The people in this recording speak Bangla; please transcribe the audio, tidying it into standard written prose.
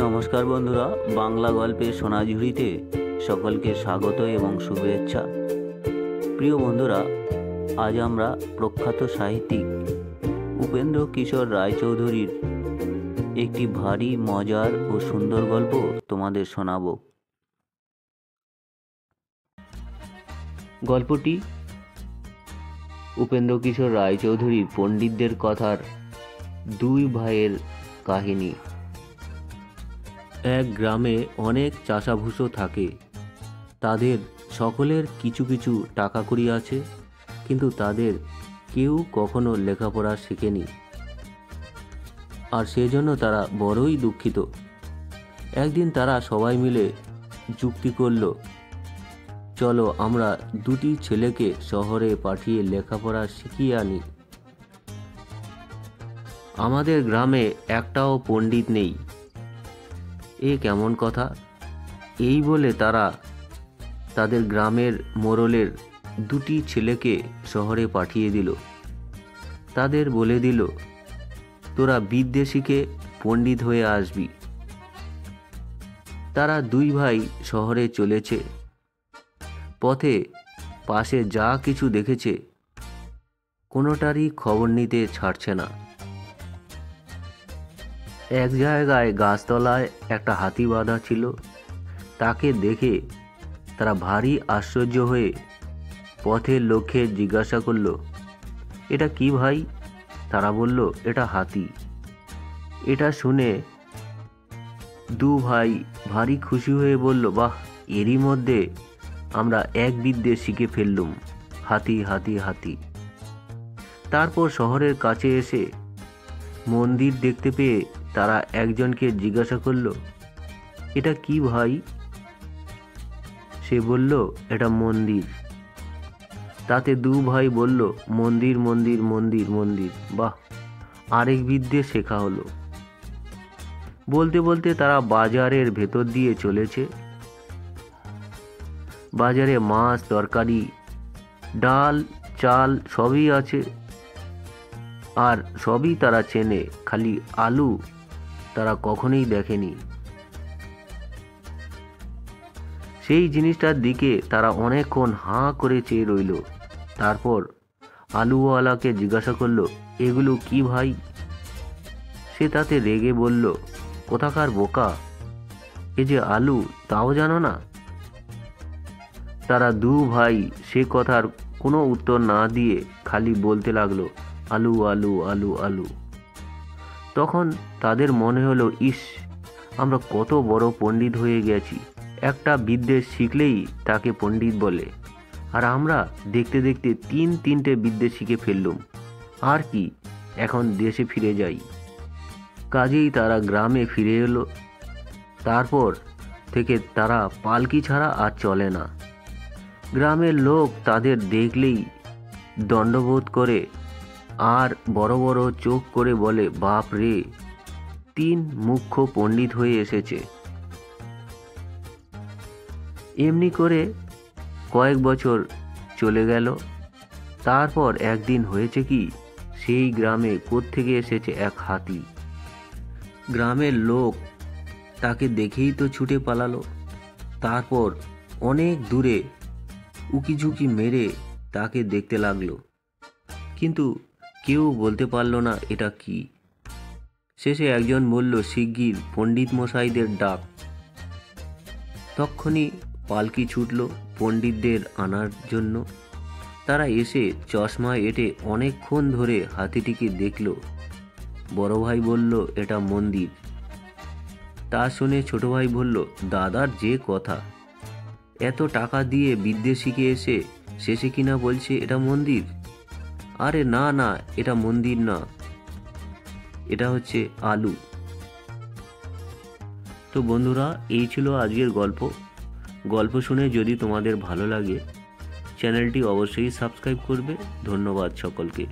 নমস্কার বন্ধুরা, বাংলা গল্পের সোনাঝুরিতে সকলকে স্বাগত এবং শুভেচ্ছা। প্রিয় বন্ধুরা, আজ আমরা প্রখ্যাত সাহিত্যিক উপেন্দ্র কিশোর রায়চৌধুরীর একটি ভারী মজার ও সুন্দর গল্প তোমাদের শোনাব। গল্পটি উপেন্দ্র কিশোর রায়চৌধুরীর পণ্ডিতদের কথার দুই ভাইয়ের কাহিনী। এক গ্রামে অনেক চাষাভুষো থাকে। তাদের সকলের কিছু কিছু টাকা কড়ি আছে, কিন্তু তাদের কেউ কখনো লেখাপড়া শেখেনি, আর সেজন্য তারা বড়ই দুঃখিত। একদিন তারা সবাই মিলে যুক্তি করল, চলো আমরা দুটি ছেলেকে শহরে পাঠিয়ে লেখাপড়া শিখিয়ে আনি। আমাদের গ্রামে একটাও পণ্ডিত নেই। এ কেমন কথা? এই বলে তারা তাদের গ্রামের মোড়লের দুটি ছেলেকে শহরে পাঠিয়ে দিল। তাদের বলে দিল, তোরা বিদ্যে শিখে পণ্ডিত হয়ে আসবি। তারা দুই ভাই শহরে চলেছে। পথে পাশে যা কিছু দেখেছে কোনোটারই খবর নিতে ছাড়ছে না। এক জায়গায় গাছতলায় একটা হাতি বাঁধা ছিল। তাকে দেখে তারা ভারী আশ্চর্য হয়ে পথের লোককে জিজ্ঞাসা করল, এটা কি ভাই? তারা বলল, এটা হাতি। এটা শুনে দু ভাই ভারী খুশি হয়ে বলল, বাহ, এরই মধ্যে আমরা এক বিদ্যে শিখে ফেললুম, হাতি হাতি হাতি। তারপর শহরের কাছে এসে মন্দির দেখতে পেয়ে তারা একজনকে জিজ্ঞাসা করল, এটা কি ভাই? সে বলল, এটা মন্দির। তাতে দু ভাই বলল, মন্দির মন্দির মন্দির মন্দির, বাহ, আরেক বিদ্যে শেখা হলো। বলতে বলতে তারা বাজারের ভেতর দিয়ে চলেছে। বাজারে মাছ, তরকারি, ডাল, চাল সবই আছে, আর সবই তারা চেনে, খালি আলু তারা কখনোই দেখেনি। সেই জিনিসটার দিকে তারা অনেকক্ষণ হাঁ করে চেয়ে রইল। তারপর আলুওয়ালাকে জিজ্ঞাসা করলো, এগুলো কি ভাই? সে তাতে রেগে বলল, কোথাকার বোকা, এ যে আলু, তাও জানো না? তারা দু ভাই সে কথার কোনো উত্তর না দিয়ে খালি বলতে লাগলো, আলু আলু আলু আলু। তখন তাদের মনে হলো, ইস, আমরা কত বড় পণ্ডিত হয়ে গেছি। একটা বিদ্যে শিখলেই তাকে পণ্ডিত বলে, আর আমরা দেখতে দেখতে তিনটে বিদ্যে শিখে ফেললুম। আর কি, এখন দেশে ফিরে যাই। কাজেই তারা গ্রামে ফিরে এলো। তারপর থেকে তারা পালকি ছাড়া আর চলে না। গ্রামের লোক তাদের দেখলেই দণ্ডবোধ করে আর বড় বড় চোখ করে বলে, বাপ রে, তিন মুখ্য পণ্ডিত হয়ে এসেছে। এমনি করে কয়েক বছর চলে গেল। তারপর একদিন হয়েছে কি, সেই গ্রামে কোত্থেকে এসেছে এক হাতি। গ্রামের লোক তাকে দেখেই তো ছুটে পালালো। তারপর অনেক দূরে উকিঝুঁকি মেরে তাকে দেখতে লাগলো, কিন্তু কেউ বলতে পারল না এটা কি। শেষে একজন বলল, শিগগির পণ্ডিত মশাইদের ডাক। তক্ষুনি পালকি ছুটল পণ্ডিতদের আনার জন্য। তারা এসে চশমা এঁটে অনেকক্ষণ ধরে হাতিটিকে দেখল। বড় ভাই বলল, এটা মন্দির। তা শুনে ছোট ভাই বলল, দাদার যে কথা, এত টাকা দিয়ে বিদ্যে শিখে এসে শেষে কিনা বলছে এটা মন্দির। আরে না না, এটা মন্দির না, এটা হচ্ছে আলু। তো বন্ধুরা, এই ছিল আজকের গল্প। গল্প শুনে যদি তোমাদের ভালো লাগে, চ্যানেলটি অবশ্যই সাবস্ক্রাইব করবে। ধন্যবাদ সকলকে।